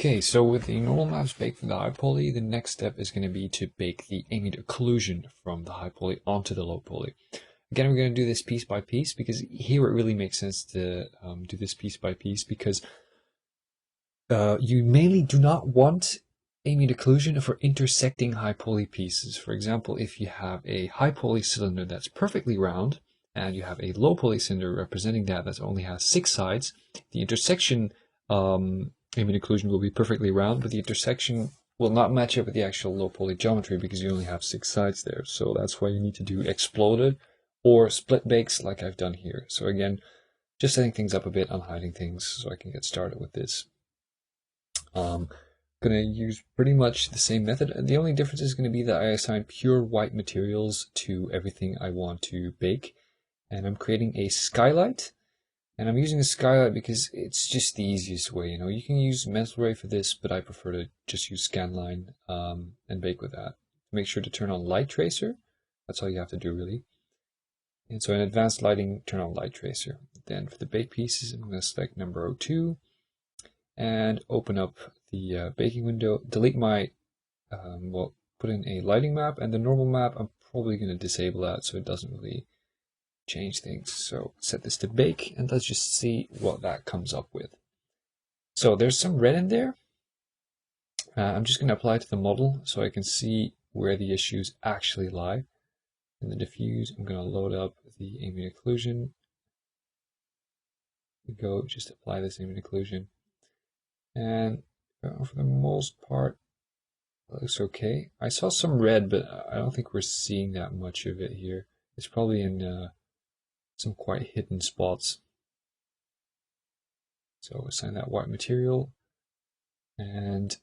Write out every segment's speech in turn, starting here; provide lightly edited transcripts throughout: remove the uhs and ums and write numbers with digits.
Okay, so with the normal maps baked for the high poly, the next step is going to be to bake the ambient occlusion from the high poly onto the low poly. Again, we're going to do this piece by piece because here it really makes sense to do this piece by piece because you mainly do not want ambient occlusion for intersecting high poly pieces. For example, if you have a high poly cylinder that's perfectly round and you have a low poly cylinder representing that only has 6 sides, the intersection ambient occlusion will be perfectly round, but the intersection will not match up with the actual low poly geometry because you only have 6 sides there. So that's why you need to do exploded or split bakes like I've done here. So again, just setting things up a bit, unhiding things so I can get started with this. Going to use pretty much the same method. The only difference is going to be that I assign pure white materials to everything I want to bake. And I'm creating a skylight. And I'm using a skylight because it's just the easiest way. You can use mental ray for this, but I prefer to just use scanline and bake with that. Make sure to turn on light tracer. That's all you have to do, really. And so in advanced lighting, turn on light tracer. Then for the bake pieces, I'm going to select number 02 and open up the baking window. Delete my, put in a lighting map, and the normal map, I'm probably going to disable that so it doesn't really change things. So set this to bake and let's just see what that comes up with. So there's some red in there. I'm just going to apply it to the model so I can see where the issues actually lie. In the diffuse, I'm going to load up the ambient occlusion. Go just apply this ambient occlusion. And for the most part, it looks okay. I saw some red, but I don't think we're seeing that much of it here. It's probably in some quite hidden spots. So assign that white material, and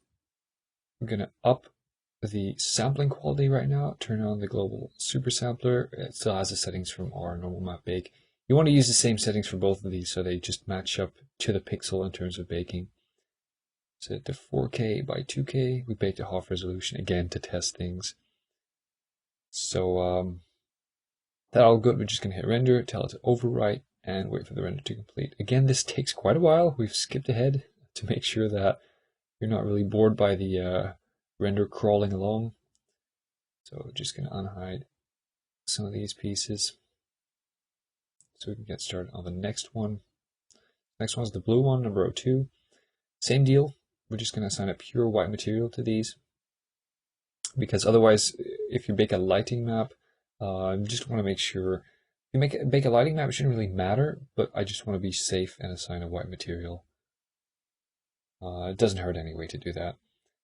I'm going to up the sampling quality right now, turn on the global super sampler. It still has the settings from our normal map bake. You want to use the same settings for both of these so they just match up to the pixel in terms of baking. Set it to 4K by 2K. We baked at half resolution again to test things. So that all good. We're just going to hit render, tell it to overwrite, and wait for the render to complete. Again, this takes quite a while. We've skipped ahead to make sure that you're not really bored by the render crawling along. So we're just going to unhide some of these pieces so we can get started on the next one. Next one's the blue one, number 02. Same deal. We're just going to assign a pure white material to these because otherwise, if you bake a lighting map, you just want to make sure you bake a lighting map. It shouldn't really matter, but I just want to be safe and assign a white material. It doesn't hurt anyway to do that.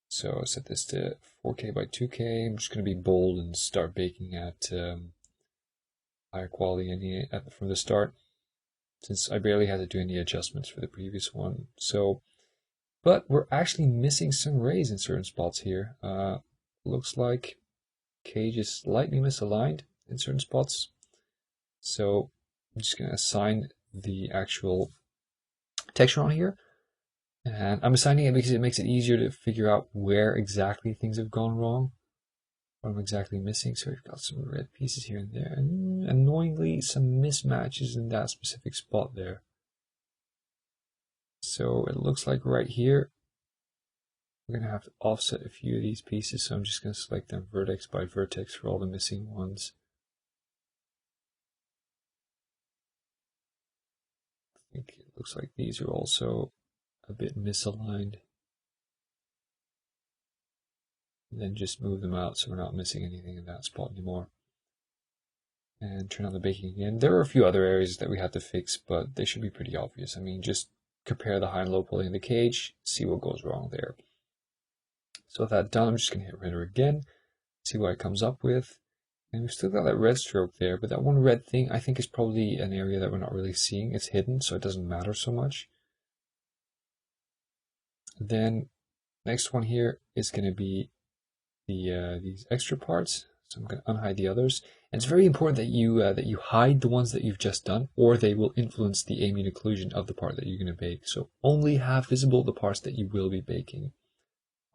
So I'll set this to 4K by 2K. I'm just going to be bold and start baking at higher quality from the start, since I barely had to do any adjustments for the previous one. But we're actually missing some rays in certain spots here. Looks like cage is slightly misaligned in certain spots. So I'm just going to assign the actual texture on here. And I'm assigning it because it makes it easier to figure out where exactly things have gone wrong, what I'm exactly missing. So we've got some red pieces here and there, and annoyingly some mismatches in that specific spot there. So it looks like right here, we're going to have to offset a few of these pieces. So I'm just going to select them vertex by vertex for all the missing ones. I think it looks like these are also a bit misaligned. And then just move them out so we're not missing anything in that spot anymore. And turn on the baking again. There are a few other areas that we had to fix, but they should be pretty obvious. I mean, just compare the high and low poly in the cage, see what goes wrong there. So with that done, I'm just going to hit render again, see what it comes up with. And we've still got that red stroke there, but that one red thing I think is probably an area that we're not really seeing. It's hidden, so it doesn't matter so much. Then next one here is going to be these extra parts. So I'm going to unhide the others. And it's very important that you hide the ones that you've just done, or they will influence the ambient occlusion of the part that you're going to bake. So only have visible the parts that you will be baking.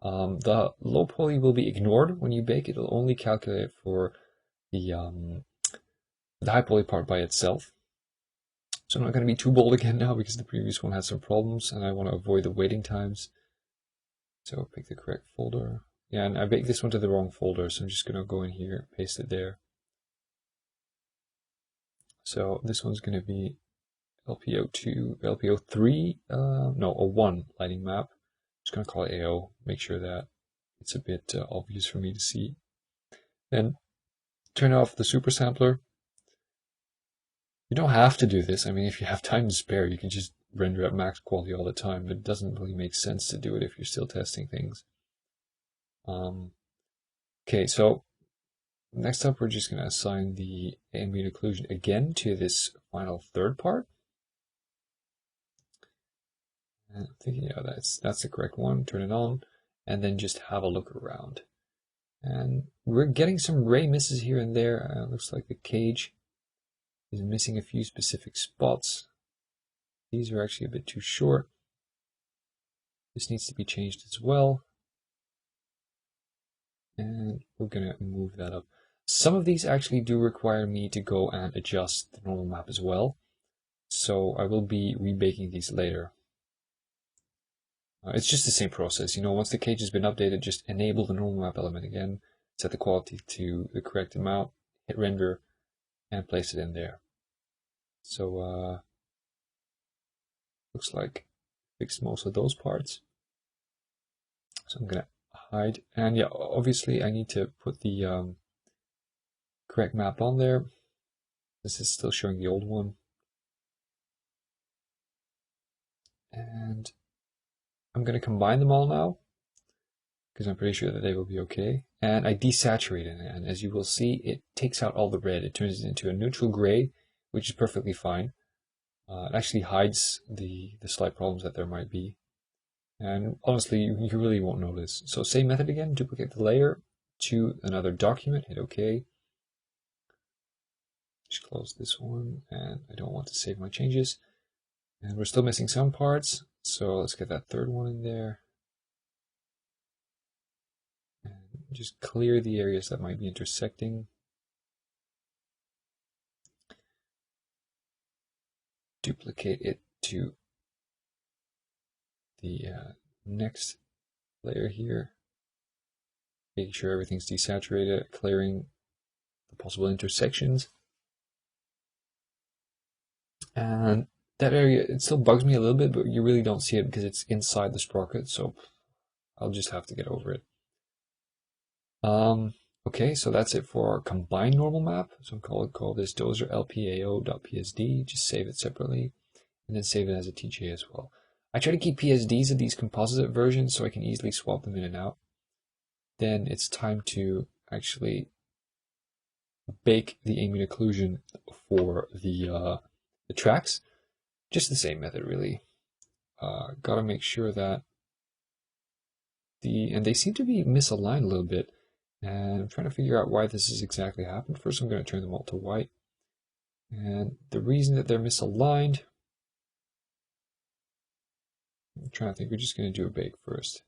The low poly will be ignored when you bake. It'll only calculate for the high poly part by itself. So I'm not going to be too bold again now because the previous one had some problems and I want to avoid the waiting times. So pick the correct folder. Yeah, and I baked this one to the wrong folder, so I'm just gonna go in here, paste it there. So this one's gonna be LPO2, LPO3, no, a 1 lighting map. I'm just gonna call it AO, make sure that it's a bit obvious for me to see. Then turn off the super sampler. You don't have to do this. I mean, if you have time to spare, you can just render at max quality all the time, but it doesn't really make sense to do it if you're still testing things. Okay, so next up, we're just going to assign the ambient occlusion again to this final third part. And I'm thinking, yeah, that's the correct one. Turn it on, and then just have a look around. And we're getting some ray misses here and there. Looks like the cage is missing a few specific spots. These are actually a bit too short. This needs to be changed as well. And we're going to move that up. Some of these actually do require me to go and adjust the normal map as well. So I will be rebaking these later. It's just the same process. You know, once the cage has been updated, just enable the normal map element again, set the quality to the correct amount, hit render, and place it in there. So looks like fixed most of those parts. So I'm gonna hide, and yeah, obviously I need to put the correct map on there. This is still showing the old one. And I'm going to combine them all now, because I'm pretty sure that they will be okay. And I desaturate it, and as you will see, it takes out all the red. It turns it into a neutral gray, which is perfectly fine. It actually hides the slight problems that there might be. And honestly, you really won't notice. So same method again, duplicate the layer to another document, hit OK. Just close this one, and I don't want to save my changes. And we're still missing some parts, so let's get that third one in there. And just clear the areas that might be intersecting. Duplicate it to the next layer here. Making sure everything's desaturated, clearing the possible intersections. And that area, it still bugs me a little bit, but you really don't see it because it's inside the sprocket, so I'll just have to get over it. Okay, so that's it for our combined normal map. So I'm going to call this dozer lpao.psd, just save it separately, and then save it as a TJ as well. I try to keep PSDs of these composite versions so I can easily swap them in and out. Then it's time to actually bake the ambient occlusion for the tracks. Just the same method, really. Gotta make sure that and they seem to be misaligned a little bit, and I'm trying to figure out why this has exactly happened. First, I'm going to turn them all to white, and the reason that they're misaligned, I'm trying to think. We're just going to do a bake first,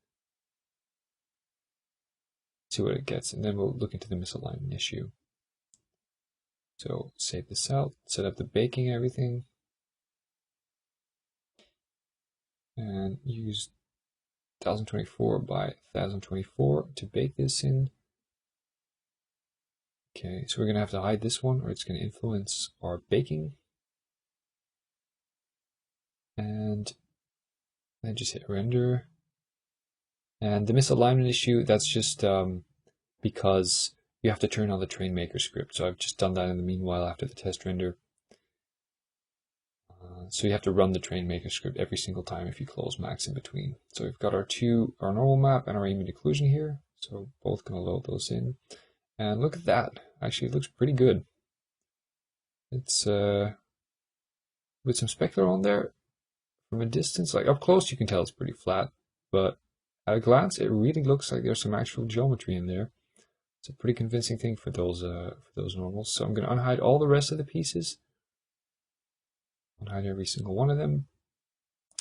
see what it gets, and then we'll look into the misalignment issue. So save this out, set up the baking and everything, and use 1024 by 1024 to bake this in. Okay, so we're going to have to hide this one, or it's going to influence our baking. And then just hit render. And the misalignment issue, that's just because you have to turn on the train maker script. So I've just done that in the meanwhile after the test render. So you have to run the train maker script every single time if you close max in between. So we've got our normal map and our ambient occlusion here. So both going to load those in. And look at that. Actually, it looks pretty good. It's with some specular on there. From a distance, like up close, you can tell it's pretty flat. But at a glance, it really looks like there's some actual geometry in there. It's a pretty convincing thing for those normals. So I'm going to unhide all the rest of the pieces. Unhide every single one of them.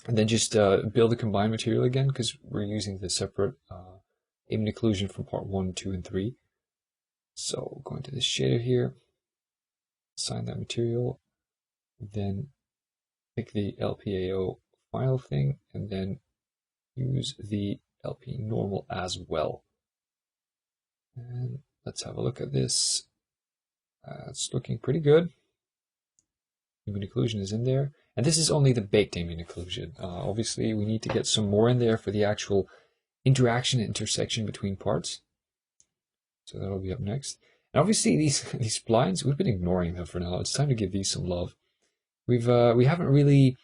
And then just build the combined material again, because we're using the separate ambient occlusion from part 1, 2, and 3. So going to this shader here, assign that material, then pick the LPAO final thing, and then use the LP normal as well. And let's have a look at this. It's looking pretty good. Ambient occlusion is in there. And this is only the baked ambient occlusion. Obviously, we need to get some more in there for the actual interaction and intersection between parts. So that'll be up next. And obviously, these splines, we've been ignoring them for now. It's time to give these some love. We haven't really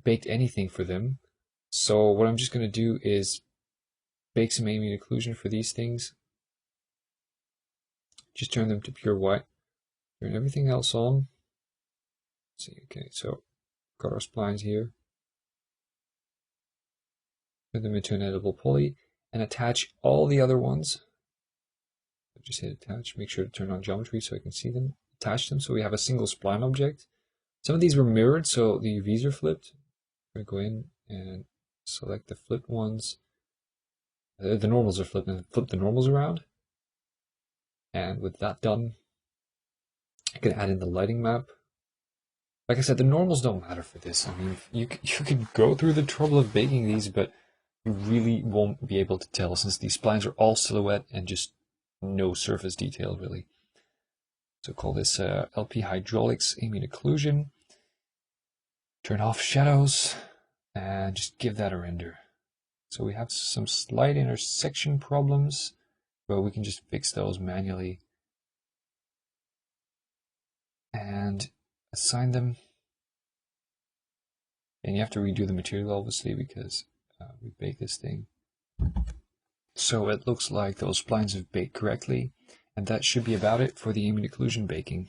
baked anything for them. So what I'm just going to do is bake some ambient occlusion for these things. Just turn them to pure white. Turn everything else on. Let's see, okay, so got our splines here. Turn them into an editable poly and attach all the other ones. Just hit attach, make sure to turn on geometry so I can see them. Attach them so we have a single spline object. Some of these were mirrored, so the UVs are flipped. I'm going to go in and select the flipped ones. The normals are flipped, and flip the normals around. And with that done, I can add in the lighting map. Like I said, the normals don't matter for this. I mean, you could go through the trouble of baking these, but you really won't be able to tell since these splines are all silhouette and just no surface detail really. So call this LP hydraulics ambient occlusion. Turn off shadows and just give that a render. So we have some slight intersection problems, but we can just fix those manually and assign them. And you have to redo the material obviously because we baked this thing. So it looks like those splines have baked correctly, and that should be about it for the ambient occlusion baking.